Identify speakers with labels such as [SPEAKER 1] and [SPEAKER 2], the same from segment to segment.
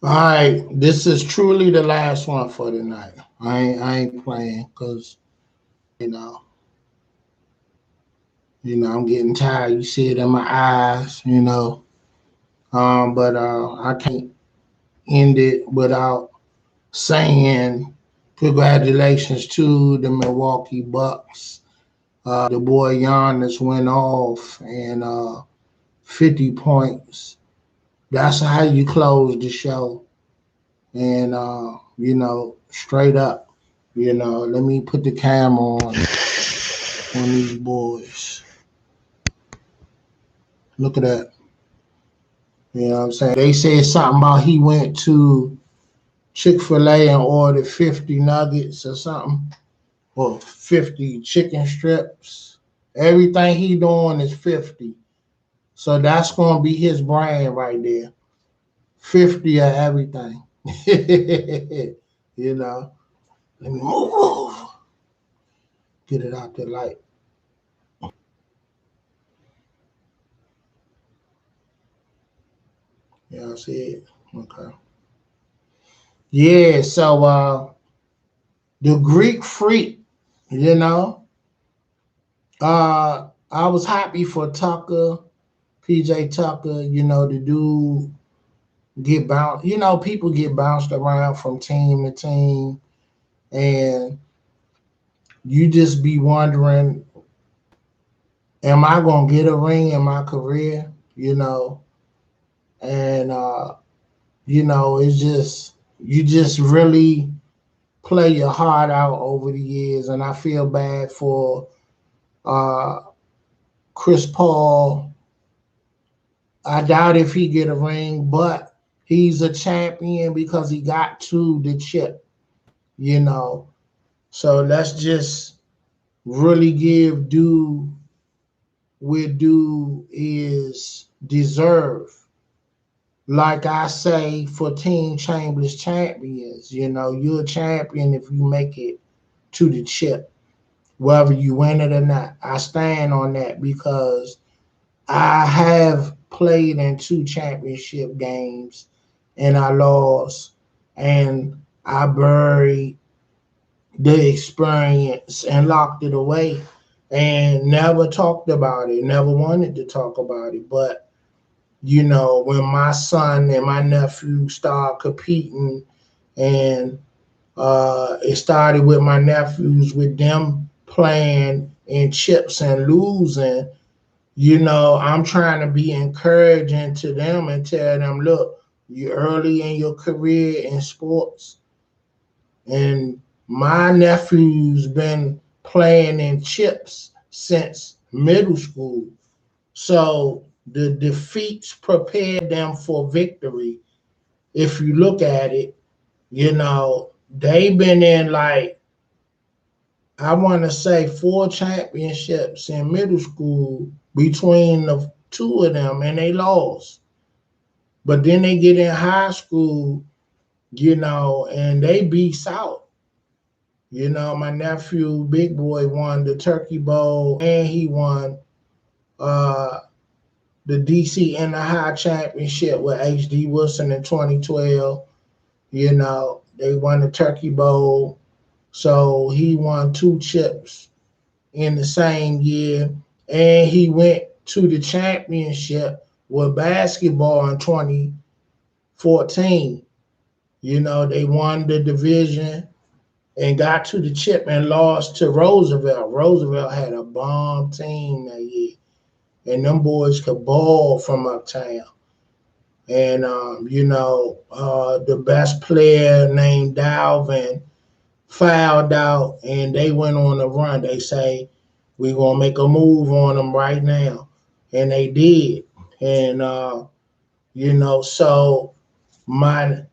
[SPEAKER 1] All right, this is truly the last one for tonight. I ain't playing because you know, I'm getting tired. You see it in my eyes, but I can't end it without saying congratulations to the Milwaukee Bucks. The boy Giannis went off and 50 points. That's how you close the show. And straight up, let me put the camera on these boys. Look at that. You know what I'm saying? They said something about he went to Chick-fil-A and ordered 50 nuggets or something, or 50 chicken strips. Everything he doing is 50. So that's gonna be his brand right there. 50 of everything. you know. Let me move. Get it out the light. Yeah, I see it. Okay. Yeah, so the Greek freak, you know, I was happy for Tucker, PJ Tucker, the dude get bounced. People get bounced around from team to team, and you just be wondering, am I gonna get a ring in my career? And it's just you just really play your heart out over the years, and I feel bad for uh, Chris Paul. I doubt if he get a ring, but he's a champion because he got to the chip. You know, so let's just really give due where due is deserved. Like I say for Team Chambers champions, you're a champion if you make it to the chip, whether you win it or not. I stand on that because I have played in two championship games and I lost, and I buried the experience and locked it away and never talked about it, never wanted to talk about it. But when my son and my nephew start competing, and it started with my nephews, with them playing in chips and losing, I'm trying to be encouraging to them and tell them, look, you're early in your career in sports, and my nephew's been playing in chips since middle school. So the defeats prepared them for victory. If you look at it, they've been in, like, I want to say, four championships in middle school between the two of them, and they lost. But then they get in high school, and they beat South. My nephew, Big Boy, won the Turkey Bowl, and he won uh, the DC in the High Championship with H.D. Wilson in 2012. They won the Turkey Bowl. So he won two chips in the same year. And he went to the championship with basketball in 2014. They won the division and got to the chip and lost to Roosevelt. Roosevelt had a bomb team that year, and them boys could ball from uptown. And the best player named Dalvin fouled out, and they went on a run. They say, we're gonna make a move on them right now, and they did. And so my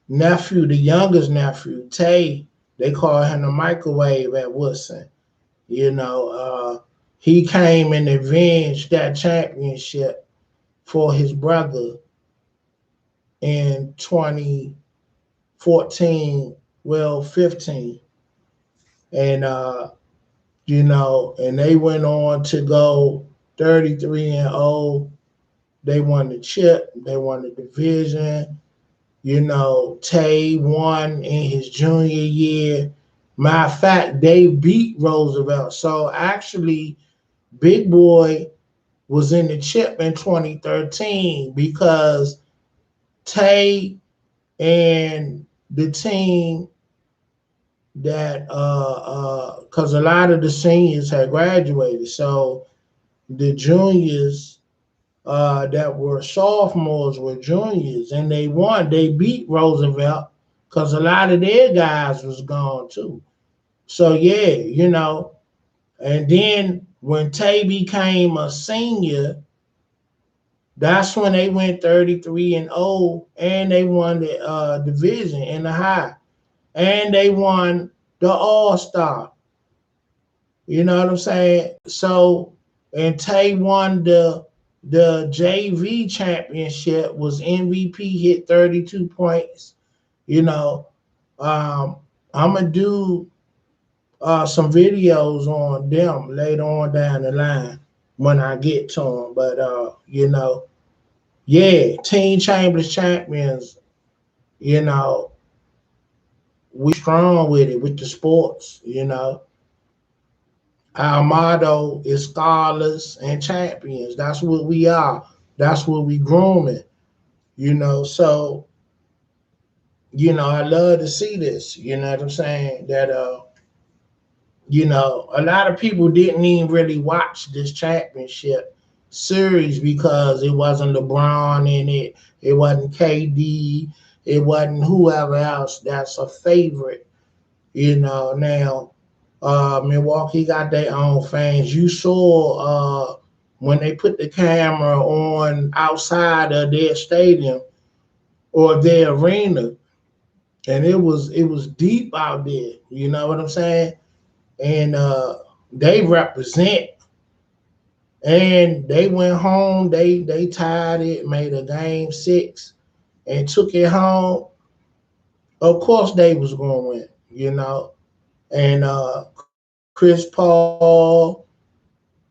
[SPEAKER 1] nephew, the youngest nephew, Tay, they call him the microwave at Woodson. You know, he came and avenged that championship for his brother in 2014, well, 15. And, and they went on to go 33-0. They won the chip, they won the division. Tay won in his junior year. Matter of fact, they beat Roosevelt. So actually, Big Boy was in the chip in 2013 because Tay and the team that because a lot of the seniors had graduated, so the juniors that were sophomores were juniors, and they won. They beat Roosevelt because a lot of their guys was gone too. So yeah, and then when Tay became a senior, that's when they went 33-0, and they won the division in the high, and they won the All Star. You know what I'm saying? So, and Tay won the JV championship, was MVP, hit 32 points. You know, um, I'm gonna do some videos on them later on down the line when I get to them. But yeah, Team Chambers champions. You know, we strong with it with the sports. Our motto is scholars and champions. That's what we are. That's what we grooming. So I love to see this. You know what I'm saying? That a lot of people didn't even really watch this championship series because it wasn't LeBron in it. It wasn't KD. It wasn't whoever else that's a favorite. Now Milwaukee got their own fans. You saw when they put the camera on outside of their stadium or their arena, and it was deep out there. You know what I'm saying? And they represent. And they went home. They tied it, made a game 6, and took it home. Of course, they was going to win. And Chris Paul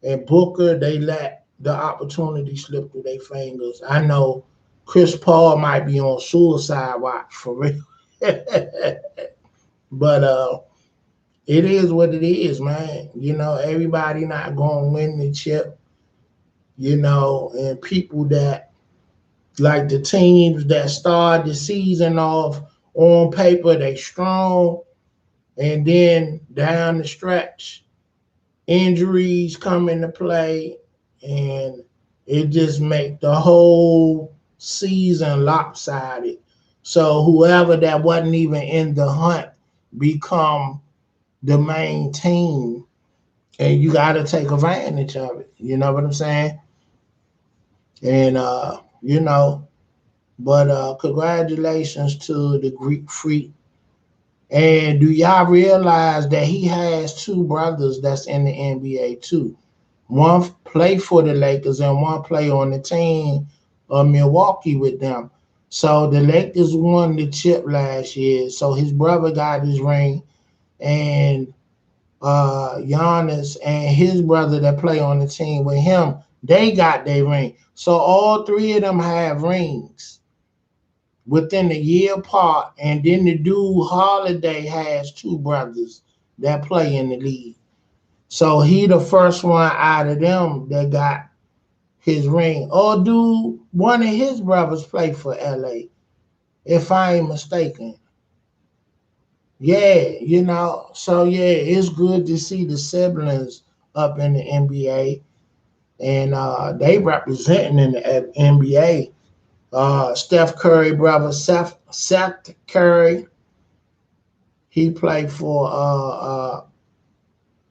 [SPEAKER 1] and Booker, they let the opportunity slip through their fingers. I know Chris Paul might be on suicide watch for real. But it is what it is, man. Everybody not going to win the chip, and people that like the teams that start the season off on paper, they strong, and then down the stretch, injuries come into play, and it just make the whole season lopsided. So whoever that wasn't even in the hunt become the main team, and you got to take advantage of it. You know what I'm saying? And but congratulations to the Greek Freak. And do y'all realize that he has two brothers that's in the NBA too? One play for the Lakers and one play on the team of Milwaukee with them. So the Lakers won the chip last year. So his brother got his ring, and Giannis and his brother that play on the team with him, they got their ring. So all three of them have rings within a year apart. And then the dude Holiday has two brothers that play in the league. So he the first one out of them that got his ring. Or do one of his brothers play for LA, if I ain't mistaken. Yeah, So yeah, it's good to see the siblings up in the NBA, and they representing in the NBA. Steph Curry brother Seth Curry, he played for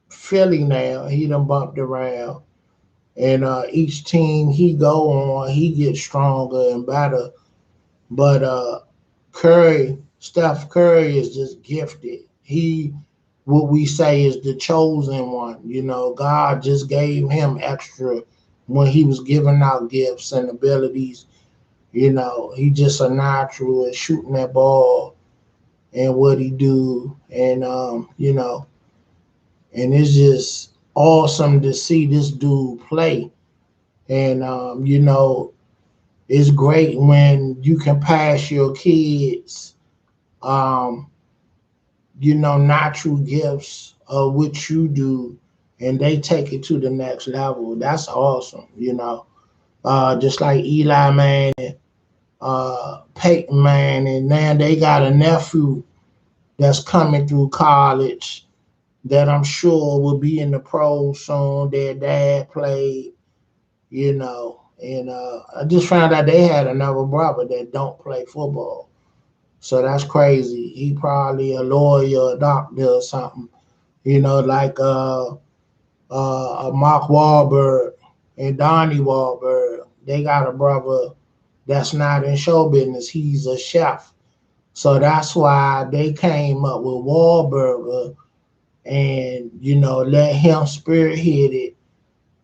[SPEAKER 1] Philly now. He done bumped around, and each team he go on, he gets stronger and better. But Steph Curry is just gifted. He, what we say, is the chosen one. God just gave him extra when he was giving out gifts and abilities. He just a natural at shooting that ball and what he do, and and it's just awesome to see this dude play. And it's great when you can pass your kids, um, natural gifts of what you do, and they take it to the next level. That's awesome. Just like Eli Manning, Peyton Manning, now they got a nephew that's coming through college that I'm sure will be in the pros soon. Their dad played. And I just found out they had another brother that don't play football. So that's crazy. He probably a lawyer, a doctor, or something. Like Mark Wahlberg and Donnie Wahlberg. They got a brother that's not in show business. He's a chef. So that's why they came up with Wahlburger and let him spearhead it.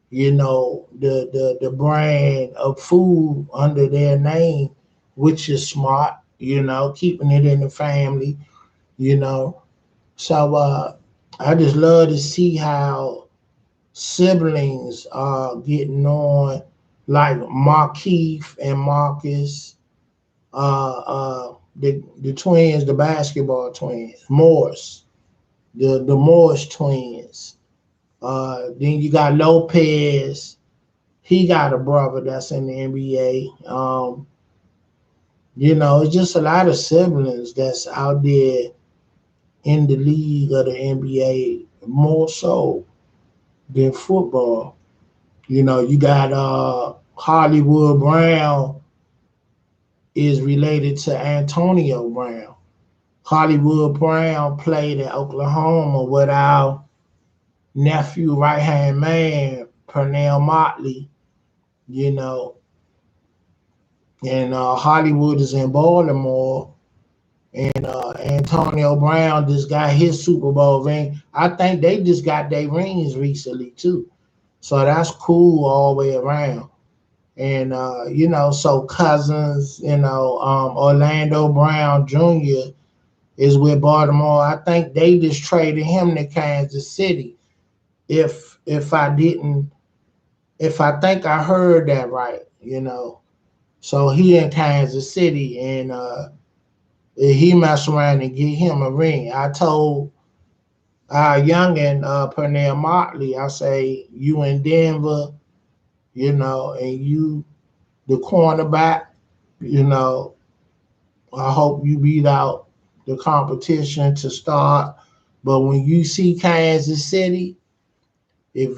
[SPEAKER 1] The brand of food under their name, which is smart. Keeping it in the family. You know, so I just love to see how siblings are getting on, like Markeith and Marcus, the twins, the basketball twins, Morris, the Morris twins. Then you got Lopez. He got a brother that's in the NBA. It's just a lot of siblings that's out there in the league of the NBA more so than football. You got Hollywood Brown is related to Antonio Brown. Hollywood Brown played at Oklahoma with our nephew, right hand man, Pernell Motley, you know, and Hollywood is in Baltimore, and Antonio Brown just got his Super Bowl ring. I think they just got their rings recently too, so that's cool all the way around. And so Cousins, Orlando Brown Jr. is with Baltimore. I think they just traded him to Kansas City. If I didn't, if I think I heard that right. So he in Kansas City, and he messed around and get him a ring. I told youngin Pernell Motley, I say, you in Denver, and you the cornerback, you know, I hope you beat out the competition to start. But when you see Kansas City, if